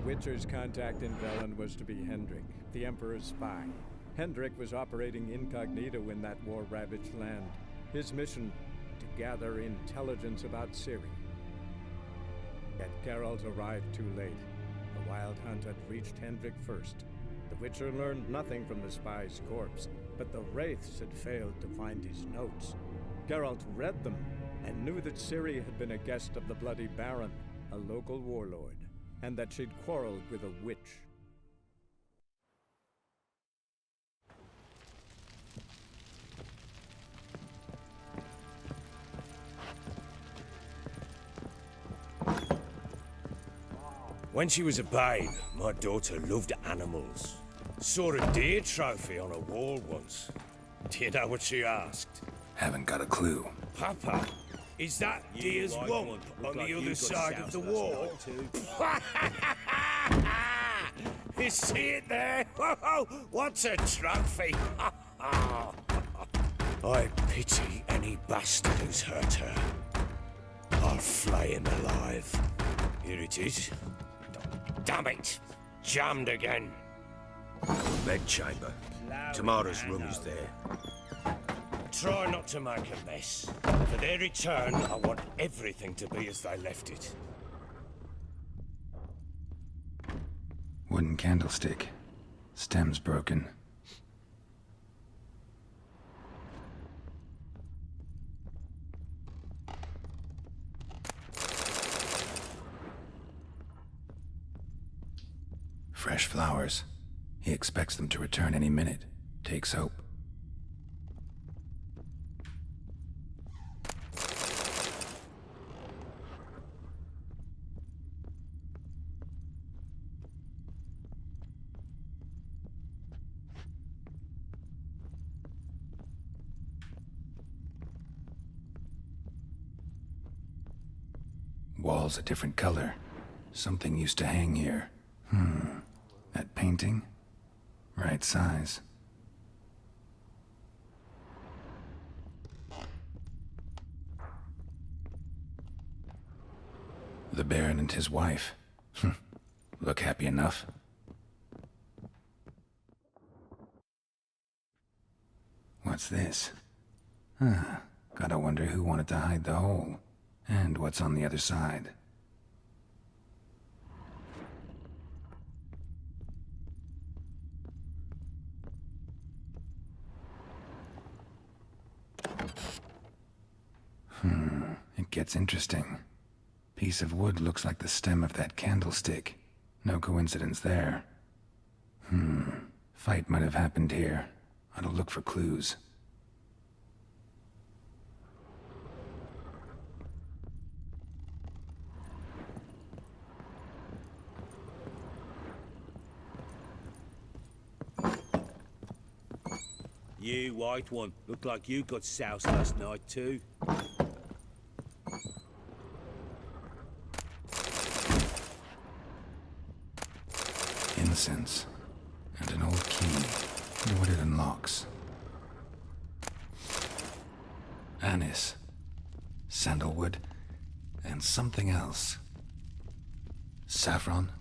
Witcher's contact in Valen was to be Hendrik, the Emperor's spy. Hendrik was operating incognito in that war-ravaged land. His mission, to gather intelligence about Ciri. Yet Geralt arrived too late. The Wild Hunt had reached Hendrik first. The Witcher learned nothing from the spy's corpse, but the Wraiths had failed to find his notes. Geralt read them, and knew that Ciri had been a guest of the Bloody Baron, a local warlord, and that she'd quarreled with a witch. When she was a babe, my daughter loved animals. Saw a deer trophy on a wall once. Do you know what she asked? Haven't got a clue. Papa, is that deer's rump on the other side of the wall? You see it there? What's a trophy? I pity any bastard who's hurt her. I'll flay him alive. Here it is. Damn it! Jammed again. Bedchamber. Tamara's room is there. Try not to make a mess. For their return, I want everything to be as they left it. Wooden candlestick. Stem's broken. Fresh flowers. He expects them to return any minute. Takes hope. Wall's a different color. Something used to hang here. That painting? Right size. The Baron and his wife. Look happy enough. What's this? Gotta wonder who wanted to hide the hole. And what's on the other side. It gets interesting. Piece of wood looks like the stem of that candlestick. No coincidence there. Fight might have happened here. I'll look for clues. You, white one, look like you got soused last night too. Incense. And an old key. Wonder what it unlocks. Anise. Sandalwood. And something else. Saffron.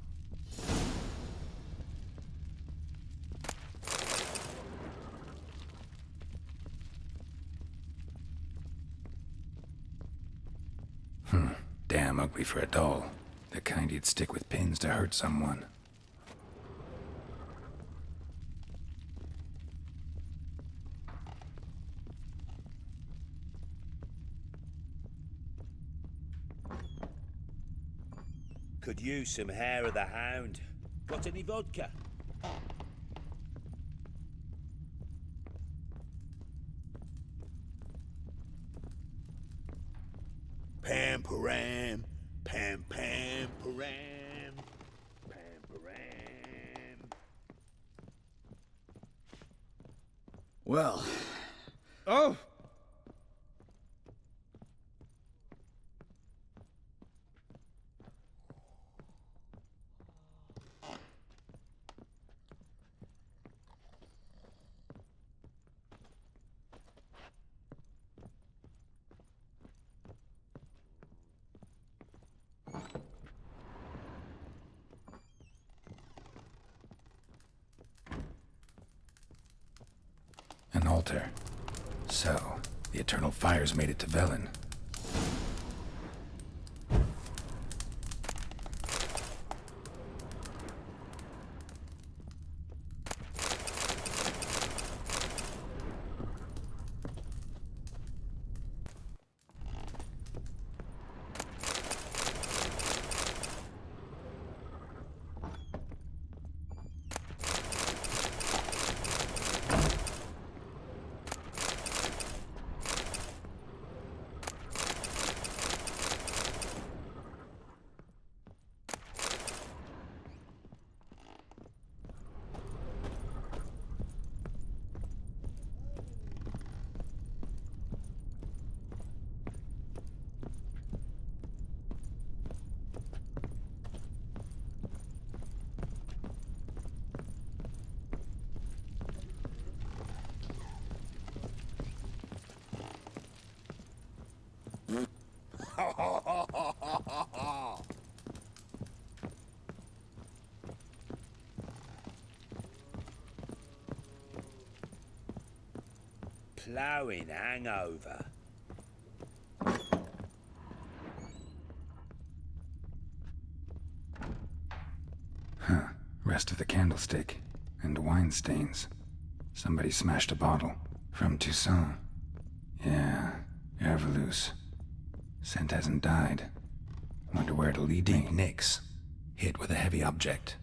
Damn ugly for a doll. The kind you'd stick with pins to hurt someone. Could use some hair of the hound. Got any vodka? Pam param, pam pam param, pam param. Well. Oh! altar. So, the eternal fires made it to Valen. Ploughing hangover. Rest of the candlestick. And wine stains. Somebody smashed a bottle. From Toussaint. Yeah, Herveloos. Scent hasn't died. Wonder where it'll lead me. Nicks. Hit with a heavy object.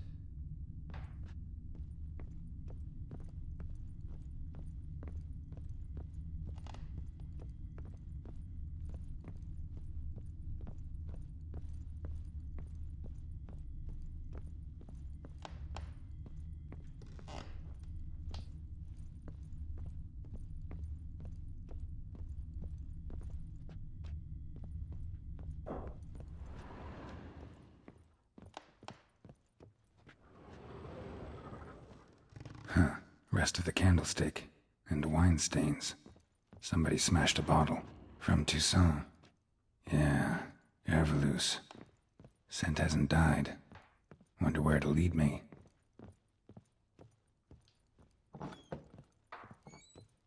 Rest of the candlestick. And wine stains. Somebody smashed a bottle. From Toussaint. Yeah, Herveloos. Scent hasn't died. Wonder where it'll lead me.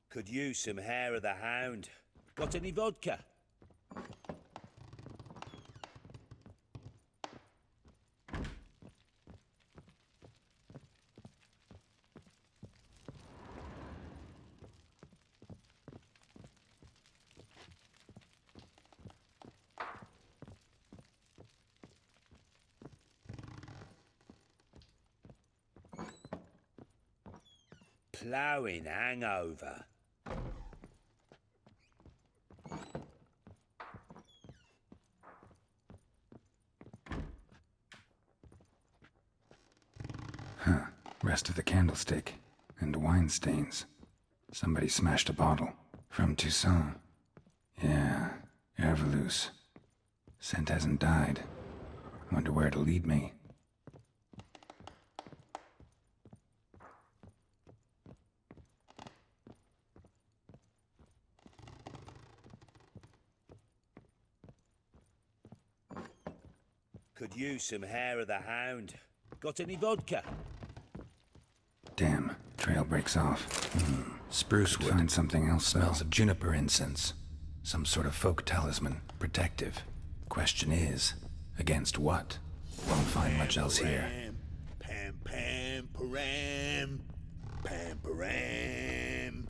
Could use some hair of the hound. Got any vodka? Ploughing hangover. Rest of the candlestick. And wine stains. Somebody smashed a bottle. From Toussaint. Yeah, Herveloos. Scent hasn't died. Wonder where it'll lead me. Could use some hair of the hound. Got any vodka? Damn, trail breaks off. Spruce wood. Find something else. Smells of juniper incense. Some sort of folk talisman. Protective. Question is, against what? Won't find much else here. Pam, pam, param. Pam, param.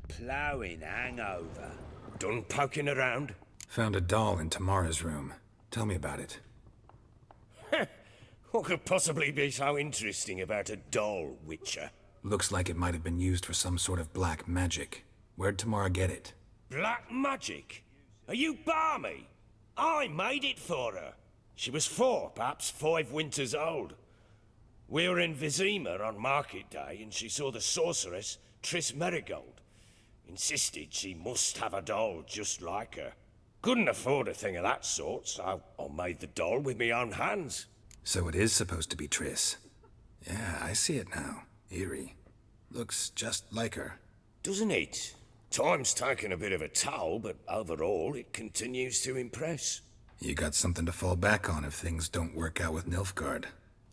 Ploughing hangover. Done poking around? Found a doll in Tamara's room. Tell me about it. What could possibly be so interesting about a doll, Witcher? Looks like it might have been used for some sort of black magic. Where'd Tamara get it? Black magic? Are you balmy? I made it for her. She was 4, perhaps 5 winters old. We were in Vizima on market day, and she saw the sorceress, Triss Merigold. Insisted she must have a doll just like her. Couldn't afford a thing of that sort, so I made the doll with my own hands. So it is supposed to be Triss. Yeah, I see it now. Eerie. Looks just like her. Doesn't it? Time's taken a bit of a toll, but overall it continues to impress. You got something to fall back on if things don't work out with Nilfgaard.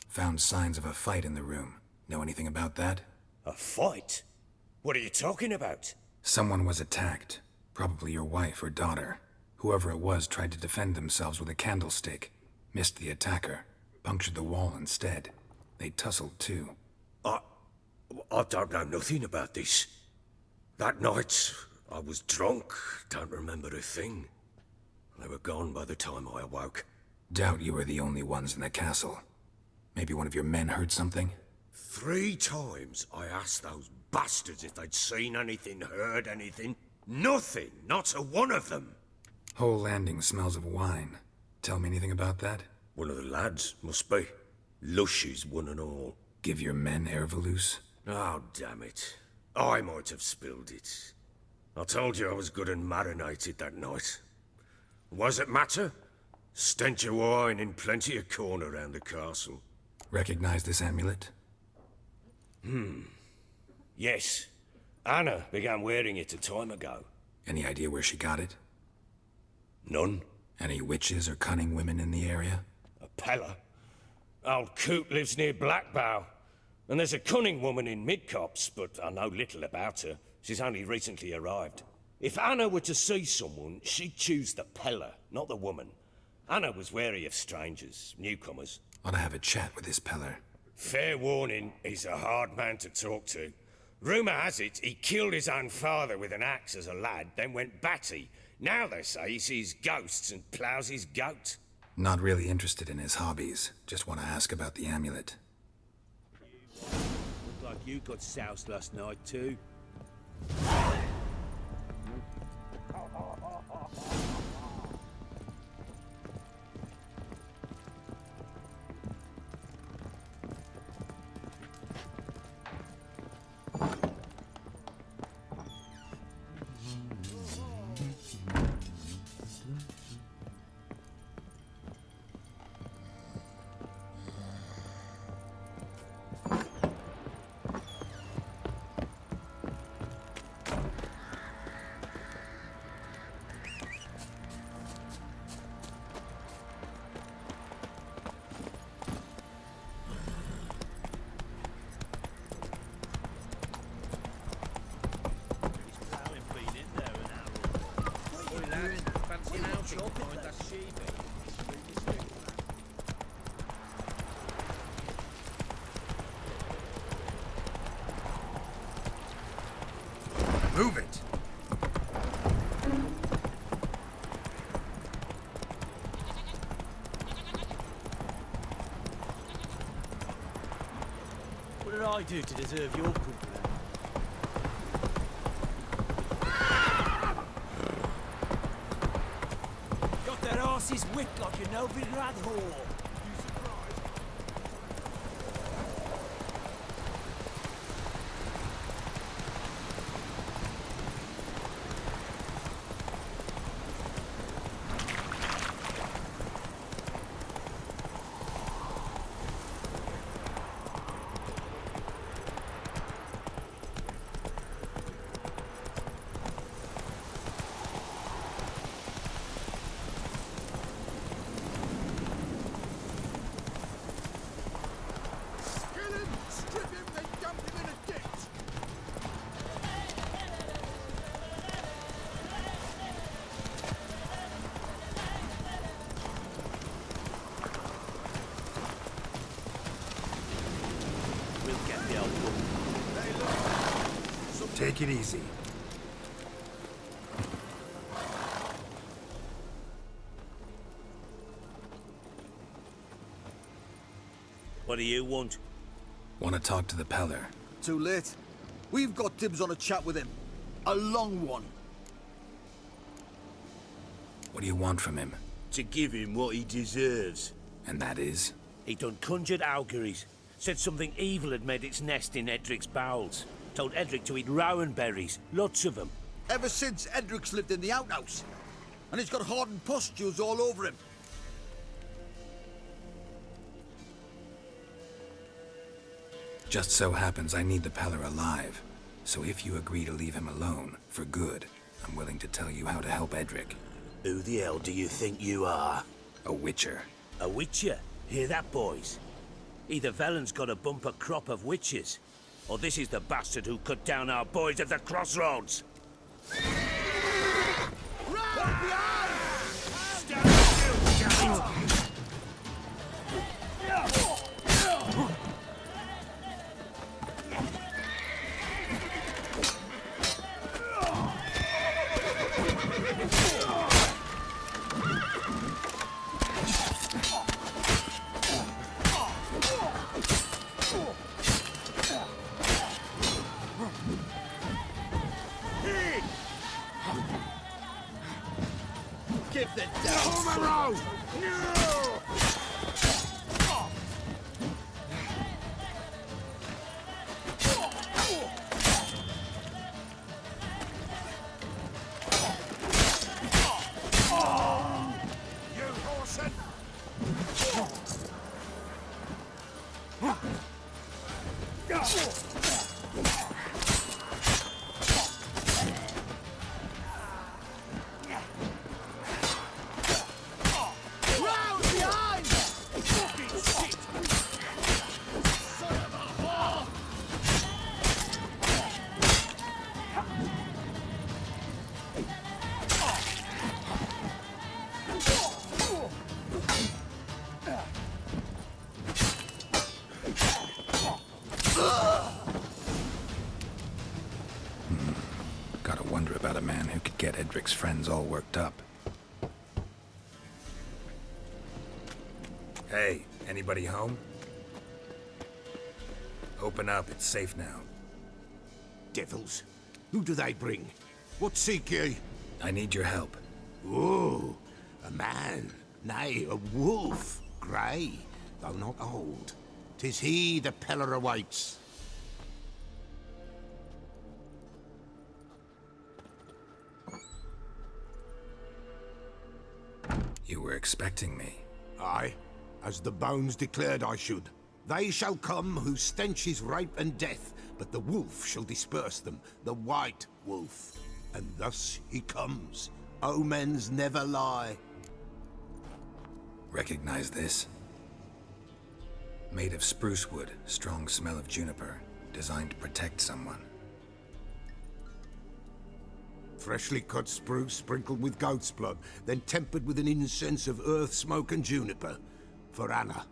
Found signs of a fight in the room. Know anything about that? A fight? What are you talking about? Someone was attacked. Probably your wife or daughter. Whoever it was tried to defend themselves with a candlestick. Missed the attacker. Punctured the wall instead. They tussled too. I don't know nothing about this. That night, I was drunk, don't remember a thing. They were gone by the time I awoke. Doubt you were the only ones in the castle. Maybe one of your men heard something? 3 times I asked those bastards if they'd seen anything, heard anything. Nothing, not a one of them. Whole landing smells of wine. Tell me anything about that? One of the lads, must be. Lushes, one and all. Give your men Ervalus? Oh, damn it. I might have spilled it. I told you I was good and marinated that night. Was it matter? Stench of wine in plenty of corn around the castle. Recognize this amulet? Yes. Anna began wearing it a time ago. Any idea where she got it? None. Any witches or cunning women in the area? A Pella. Old Coot lives near Blackbow. And there's a cunning woman in Midcopse, but I know little about her. She's only recently arrived. If Anna were to see someone, she'd choose the Pella, not the woman. Anna was wary of strangers, newcomers. Ought to have a chat with this Peller. Fair warning, he's a hard man to talk to. Rumour has it he killed his own father with an axe as a lad, then went batty. Now they say he sees ghosts and ploughs his goat. Not really interested in his hobbies. Just want to ask about the amulet. Looked like you got soused last night, too. Move it! What did I do to deserve your company? Got their asses whipped like a no-bid lad whore. Take it easy. What do you want? Want to talk to the Peller. Too late. We've got dibs on a chat with him. A long one. What do you want from him? To give him what he deserves. And that is? He done conjured auguries. Said something evil had made its nest in Edric's bowels. Told Edric to eat rowan berries, lots of them. Ever since Edric's lived in the outhouse. And he's got hardened pustules all over him. Just so happens I need the Peller alive. So if you agree to leave him alone, for good, I'm willing to tell you how to help Edric. Who the hell do you think you are? A witcher. A witcher? Hear that, boys? Either Valen's got a bumper crop of witches, or this is the bastard who cut down our boys at the crossroads. Give the devil Gotta wonder about a man who could get Edric's friends all worked up. Hey, anybody home? Open up, it's safe now. Devils? Who do they bring? What seek ye? I need your help. Oh, a man, nay, a wolf, grey, though not old. 'Tis he the Peller awaits. You were expecting me. Aye, as the bones declared I should. They shall come whose stench is rape and death, but the wolf shall disperse them, the white wolf. And thus he comes. Omens never lie. Recognize this? Made of spruce wood, strong smell of juniper, designed to protect someone. Freshly cut spruce sprinkled with goat's blood, then tempered with an incense of earth, smoke and juniper. For Anna,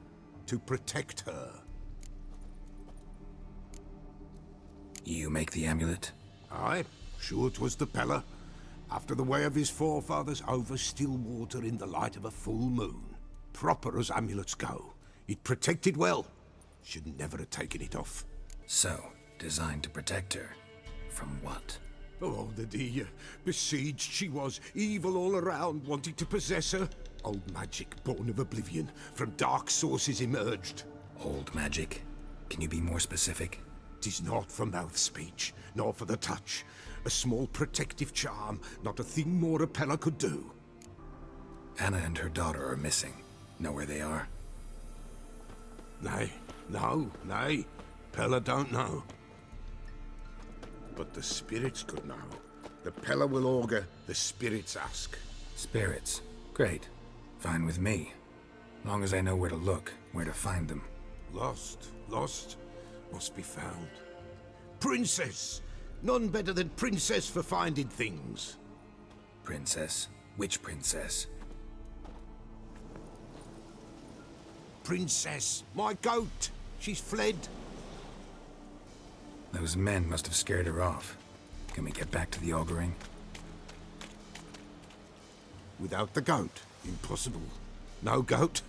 to protect her. You make the amulet? Aye, sure 'twas the Peller. After the way of his forefathers, over still water in the light of a full moon. Proper as amulets go. It protected well. Should never have taken it off. So, designed to protect her. From what? Oh, the dear. Besieged she was, evil all around, wanting to possess her. Old magic, born of oblivion, from dark sources emerged. Old magic? Can you be more specific? 'Tis not for mouth speech, nor for the touch. A small protective charm, not a thing more a Peller could do. Anna and her daughter are missing. Know where they are? Nay, nay. Peller don't know. But the spirits could know. The Peller will augur, the spirits ask. Spirits. Great. Fine with me. Long as I know where to look, where to find them. Lost, must be found. Princess! None better than Princess for finding things. Princess? Which princess? Princess, my goat! She's fled. Those men must have scared her off. Can we get back to the auguring? Without the goat, impossible. No goat,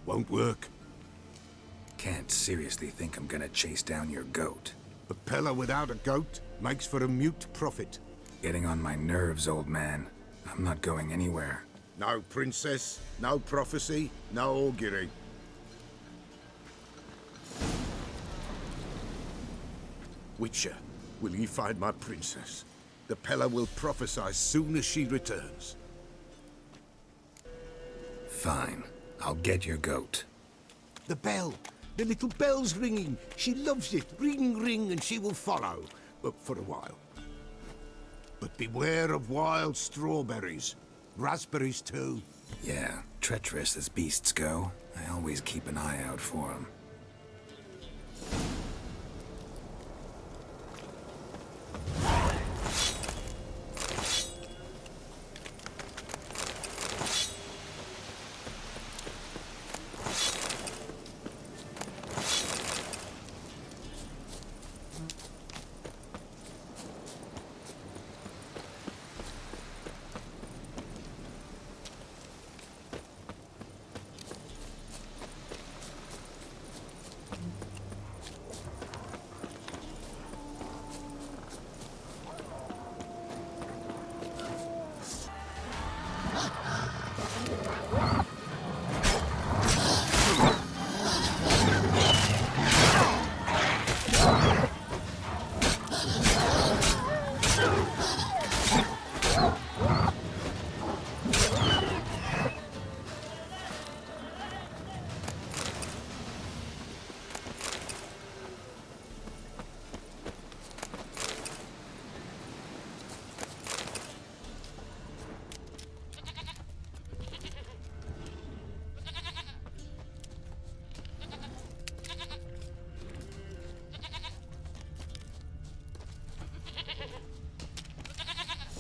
won't work. Can't seriously think I'm gonna chase down your goat. A Peller without a goat makes for a mute prophet. Getting on my nerves, old man. I'm not going anywhere. No princess, no prophecy, no augury. Witcher, will ye find my princess? The Peller will prophesy soon as she returns. Fine. I'll get your goat. The bell! The little bell's ringing. She loves it. Ring, ring, and she will follow. But for a while. But beware of wild strawberries. Raspberries too. Yeah, treacherous as beasts go. I always keep an eye out for them.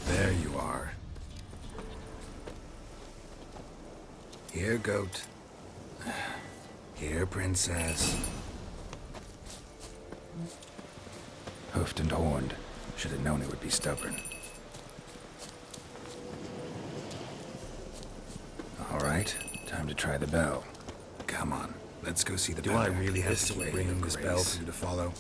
There you are. Here, goat. Here, princess. Hoofed and horned. Should have known it would be stubborn. All right, time to try the bell. Come on, let's go see the Do bell. I really have This to keep way, ringing Your this bell Grace. for you to follow?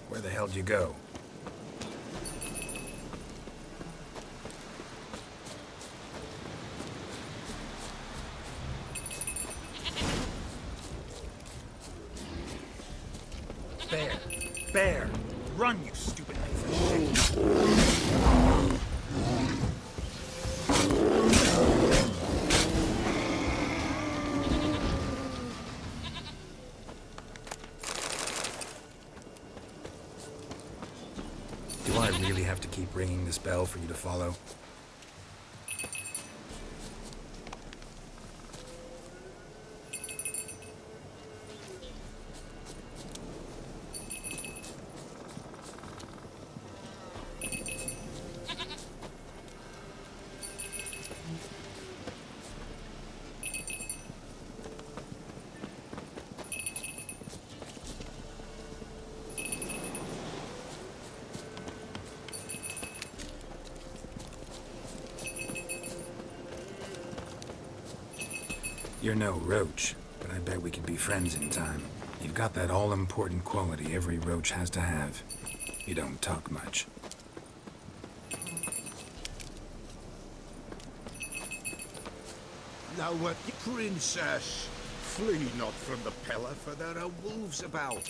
Where the hell'd you go? Bear! Bear! Run, you stupid piece of shit! Do I really have to keep ringing this bell for you to follow? You're no roach, but I bet we could be friends in time. You've got that all-important quality every roach has to have. You don't talk much. Now what, princess? Flee not from the pillar, for there are wolves about.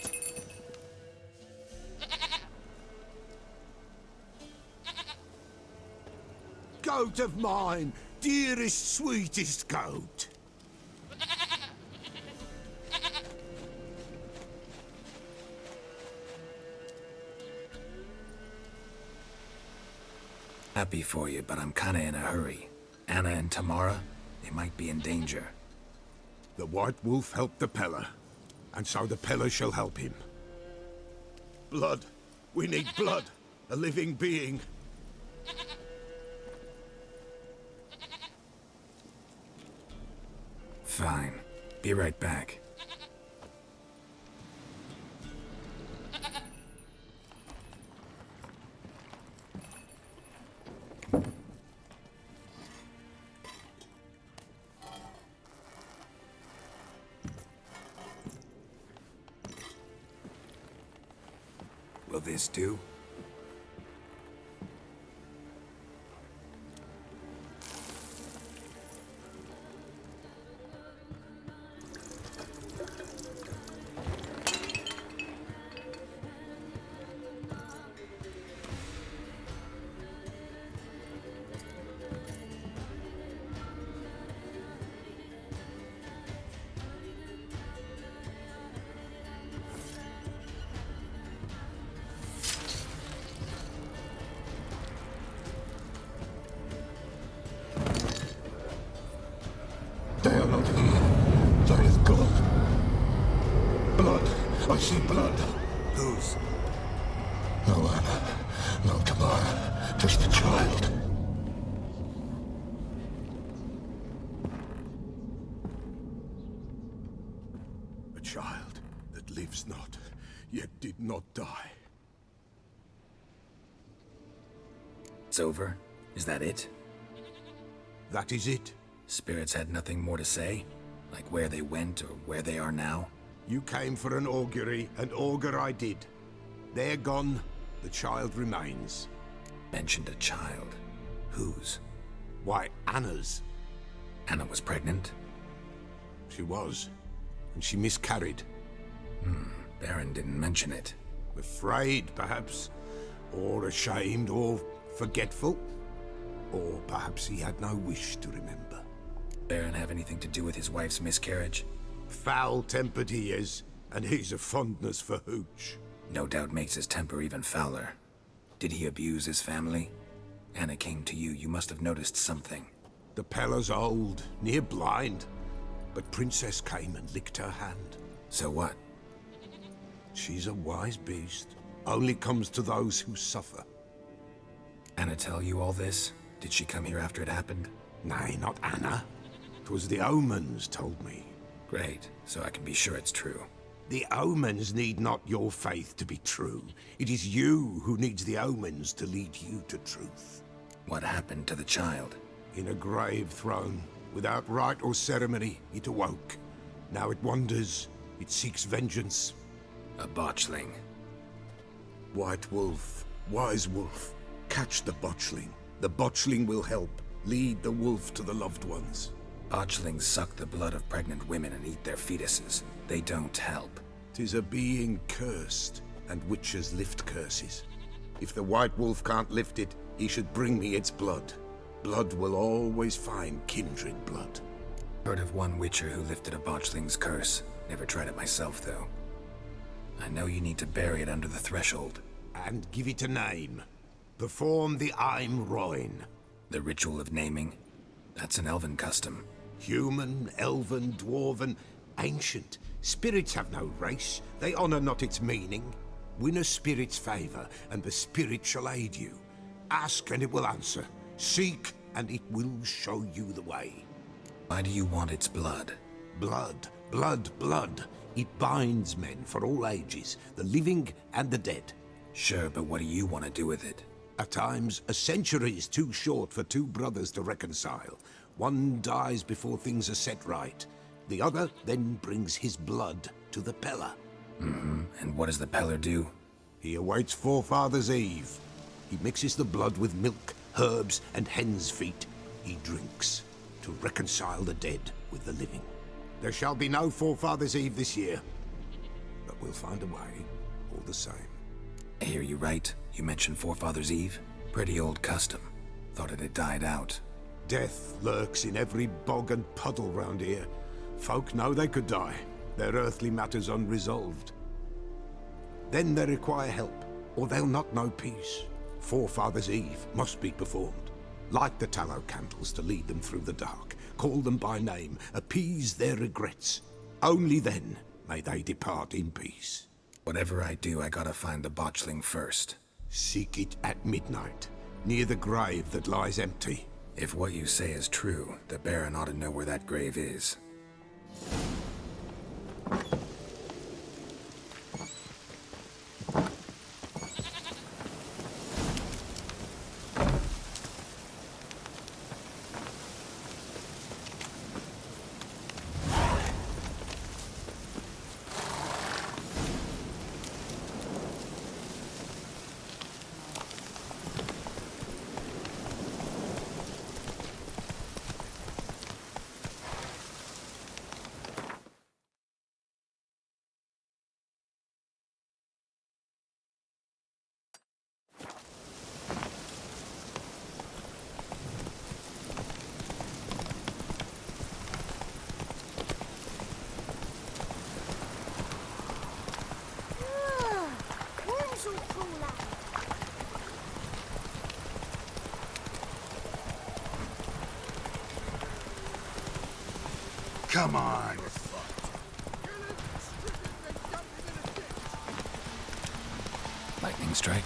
Goat of mine, dearest, sweetest goat. Happy for you, but I'm kinda in a hurry. Anna and Tamara, they might be in danger. The White Wolf helped the Peller, and so the Peller shall help him. Blood. We need blood. A living being. Fine. Be right back. Will this do? I see blood. Whose? No Anna, no Tamara, just the child. A child that lives not, yet did not die. It's over? Is that it? That is it. Spirits had nothing more to say? Like where they went or where they are now? You came for an augury, and augur I did. They're gone, the child remains. Mentioned a child. Whose? Why, Anna's. Anna was pregnant? She was, and she miscarried. Baron didn't mention it. Afraid, perhaps, or ashamed, or forgetful. Or perhaps he had no wish to remember. Baron have anything to do with his wife's miscarriage? Foul-tempered he is, and he's a fondness for hooch. No doubt makes his temper even fouler. Did he abuse his family? Anna came to you, you must have noticed something. The Pella's old, near blind, but Princess came and licked her hand. So what? She's a wise beast, only comes to those who suffer. Anna tell you all this? Did she come here after it happened? Nay, not Anna. 'Twas the omens told me. Great, so I can be sure it's true. The omens need not your faith to be true. It is you who needs the omens to lead you to truth. What happened to the child? In a grave thrown, without rite or ceremony, it awoke. Now it wanders, it seeks vengeance. A botchling. White wolf, wise wolf, catch the botchling. The botchling will help, lead the wolf to the loved ones. Botchlings suck the blood of pregnant women and eat their fetuses. They don't help. 'Tis a being cursed, and witches lift curses. If the white wolf can't lift it, he should bring me its blood. Blood will always find kindred blood. Heard of one witcher who lifted a botchling's curse. Never tried it myself, though. I know you need to bury it under the threshold. And give it a name. Perform the Aim Roin. The ritual of naming? That's an elven custom. Human, elven, dwarven, ancient. Spirits have no race. They honor not its meaning. Win a spirit's favor, and the spirit shall aid you. Ask, and it will answer. Seek, and it will show you the way. Why do you want its blood? Blood, blood, blood. It binds men for all ages, the living and the dead. Sure, but what do you want to do with it? At times, a century is too short for two brothers to reconcile. One dies before things are set right. The other then brings his blood to the Pella. And what does the Peller do? He awaits Forefather's Eve. He mixes the blood with milk, herbs, and hen's feet. He drinks to reconcile the dead with the living. There shall be no Forefather's Eve this year, but we'll find a way, all the same. I hear you right. You mentioned Forefather's Eve? Pretty old custom. Thought it had died out. Death lurks in every bog and puddle round here. Folk know they could die, their earthly matters unresolved. Then they require help, or they'll not know peace. Forefather's Eve must be performed. Light the tallow candles to lead them through the dark. Call them by name, appease their regrets. Only then may they depart in peace. Whatever I do, I gotta find the botchling first. Seek it at midnight, near the grave that lies empty. If what you say is true, the Baron ought to know where that grave is. Come on. Lightning strike.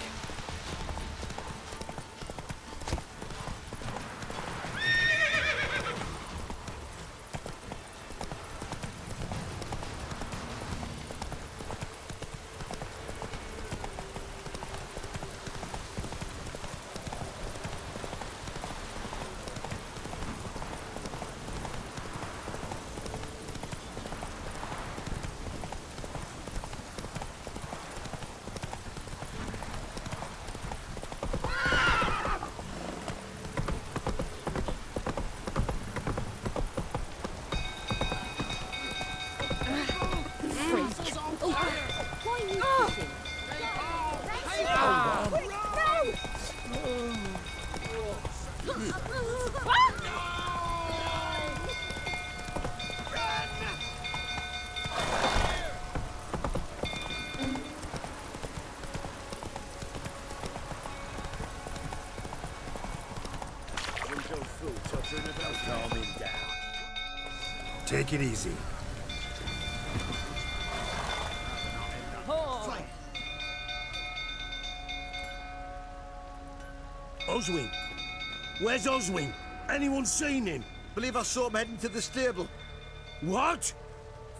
Take it easy. Oswin! Where's Oswin? Anyone seen him? Believe I saw him heading to the stable. What?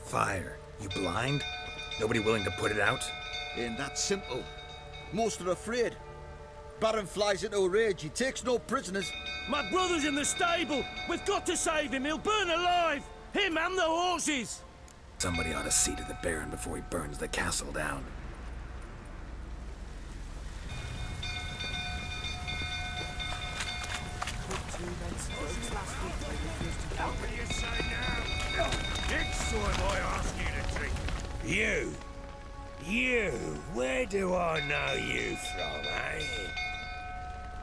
Fire. You blind? Nobody willing to put it out? Ain't that simple. Most are afraid. Baron flies into a rage. He takes no prisoners. My brother's in the stable! We've got to save him! He'll burn alive! Him and the horses! Somebody ought to see to the Baron before he burns the castle down. What do you say now? Next time I ask you to drink. You, where do I know you from, eh?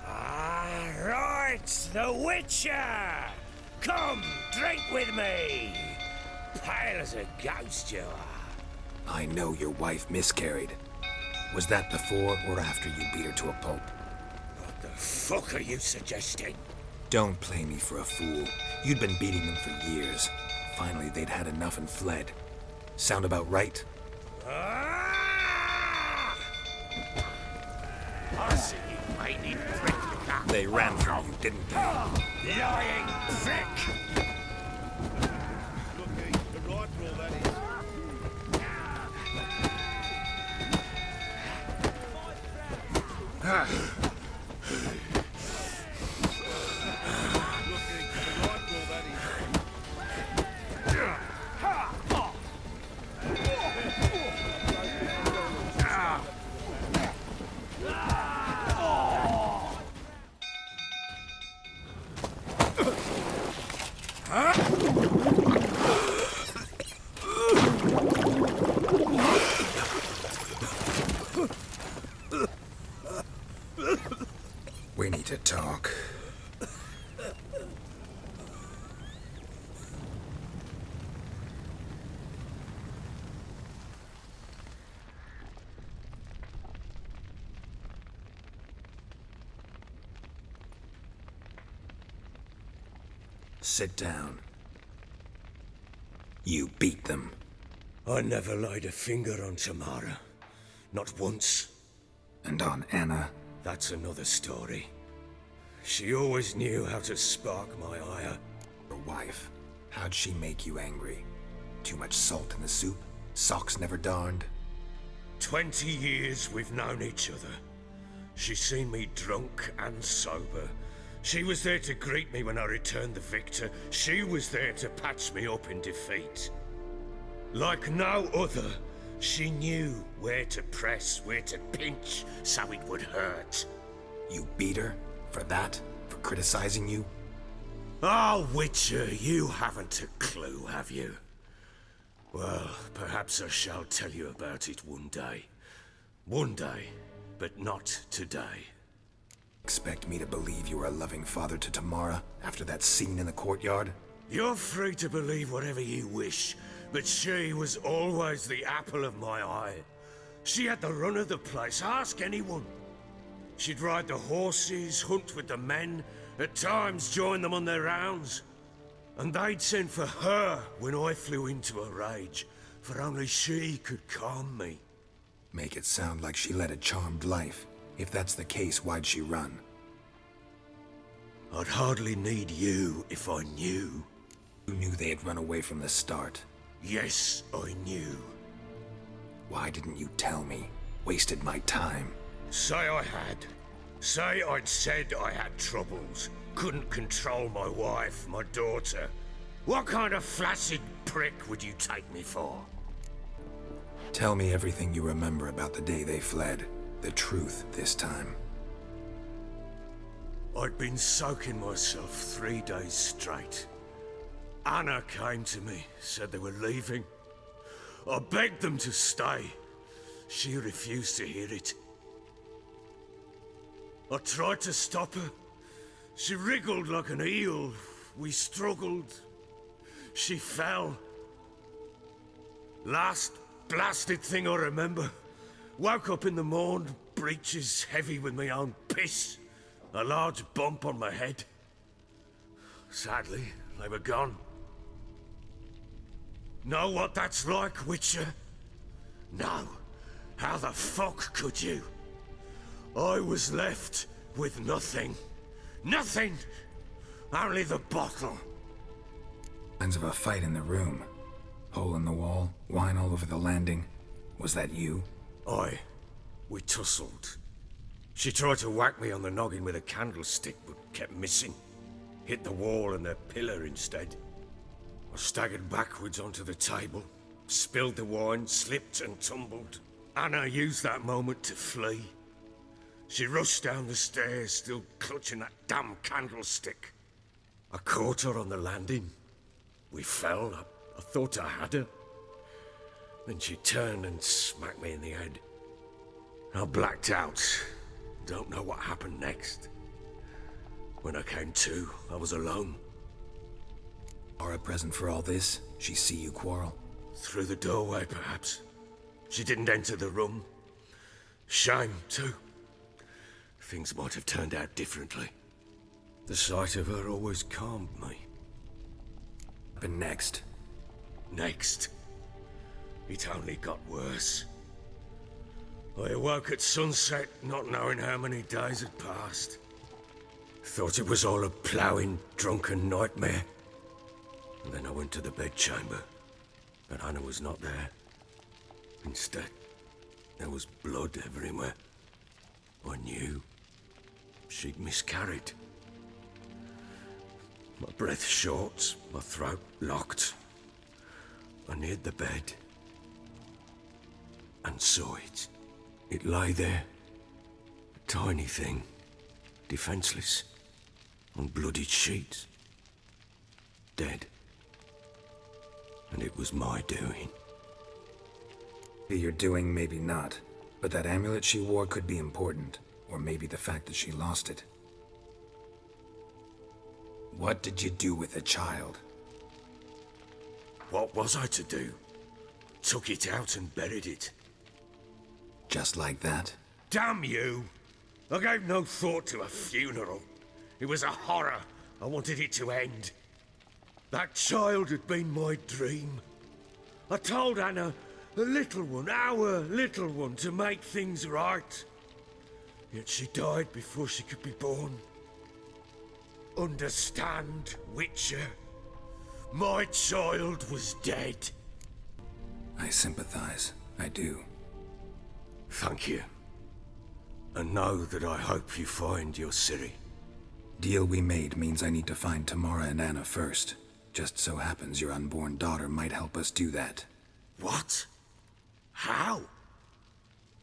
Ah, right, the Witcher! Come, drink with me! Pale as a ghost you are. I know your wife miscarried. Was that before or after you beat her to a pulp? What the fuck are you suggesting? Don't play me for a fool. You'd been beating them for years. Finally, they'd had enough and fled. Sound about right? Ah! I see you mighty prick. They ran from you, didn't they? Lying prick! We need to talk. Sit down. You beat them. I never laid a finger on Tamara. Not once. And on Anna. That's another story. She always knew how to spark my ire. Your wife. How'd she make you angry? Too much salt in the soup? Socks never darned? 20 years we've known each other. She's seen me drunk and sober. She was there to greet me when I returned the victor. She was there to patch me up in defeat. Like no other, she knew where to press, where to pinch, so it would hurt. You beat her? For that? For criticizing you? Ah, Witcher, you haven't a clue, have you? Well, perhaps I shall tell you about it one day. One day, but not today. Expect me to believe you were a loving father to Tamara after that scene in the courtyard? You're free to believe whatever you wish, but she was always the apple of my eye. She had the run of the place, ask anyone. She'd ride the horses, hunt with the men, at times join them on their rounds. And they'd send for her when I flew into a rage, for only she could calm me. Make it sound like she led a charmed life. If that's the case, why'd she run? I'd hardly need you if I knew. You knew they had run away from the start. Yes, I knew. Why didn't you tell me? Wasted my time. Say I had. Say I'd said I had troubles. Couldn't control my wife, my daughter. What kind of flaccid prick would you take me for? Tell me everything you remember about the day they fled. The truth this time. I'd been soaking myself 3 days straight. Anna came to me, said they were leaving. I begged them to stay. She refused to hear it. I tried to stop her. She wriggled like an eel. We struggled. She fell. Last blasted thing I remember. Woke up in the morn, breeches heavy with my own piss. A large bump on my head. Sadly, they were gone. Know what that's like, Witcher? No. How the fuck could you? I was left with nothing. Nothing! Only the bottle. Signs of a fight in the room. Hole in the wall, wine all over the landing. Was that you? Aye. We tussled. She tried to whack me on the noggin with a candlestick, but kept missing. Hit the wall and a pillar instead. I staggered backwards onto the table, spilled the wine, slipped and tumbled. Anna used that moment to flee. She rushed down the stairs, still clutching that damn candlestick. I caught her on the landing. We fell. I thought I had her. Then she turned and smacked me in the head. I blacked out. Don't know what happened next. When I came to, I was alone. Are a present for all this? She see you quarrel? Through the doorway, perhaps. She didn't enter the room. Shame, too. Things might have turned out differently. The sight of her always calmed me. What happened next? Next? It only got worse. I awoke at sunset, not knowing how many days had passed. Thought it was all a ploughing, drunken nightmare. And then I went to the bedchamber, but Anna was not there. Instead, there was blood everywhere. I knew she'd miscarried. My breath short, my throat locked. I neared the bed and saw it. It lay there, a tiny thing, defenseless, on bloodied sheets, dead. And it was my doing. Maybe you're doing, maybe not. But that amulet she wore could be important. Or maybe the fact that she lost it. What did you do with the child? What was I to do? Took it out and buried it. Just like that? Damn you! I gave no thought to a funeral. It was a horror. I wanted it to end. That child had been my dream. I told Anna, the little one, our little one, to make things right. Yet she died before she could be born. Understand, Witcher? My child was dead. I sympathize. I do. Thank you. And know that I hope you find your Ciri. Deal we made means I need to find Tamara and Anna first. Just so happens your unborn daughter might help us do that. What? How?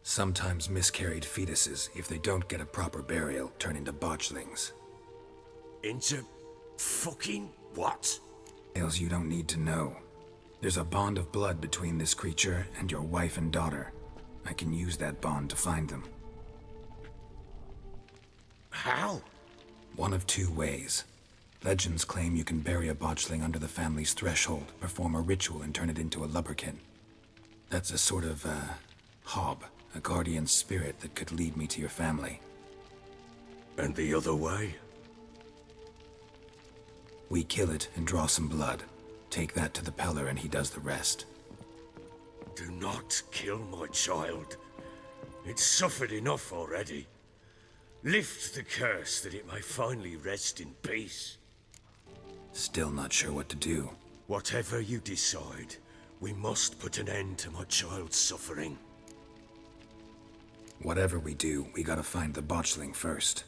Sometimes miscarried fetuses, if they don't get a proper burial, turn into botchlings. Into fucking what? Tales you don't need to know. There's a bond of blood between this creature and your wife and daughter. I can use that bond to find them. How? One of two ways. Legends claim you can bury a botchling under the family's threshold, perform a ritual, and turn it into a lubberkin. That's a sort of, hob, a guardian spirit that could lead me to your family. And the other way? We kill it and draw some blood. Take that to the Peller and he does the rest. Do not kill my child. It's suffered enough already. Lift the curse that it may finally rest in peace. Still not sure what to do. Whatever you decide, we must put an end to my child's suffering. Whatever we do, we gotta find the botchling first.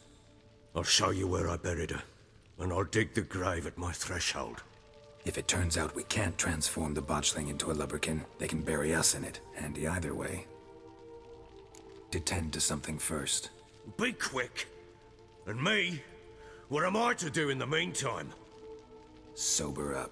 I'll show you where I buried her, and I'll dig the grave at my threshold. If it turns out we can't transform the botchling into a lubberkin, they can bury us in it. Handy either way. To tend to something first. Be quick. And me? What am I to do in the meantime? Sober up.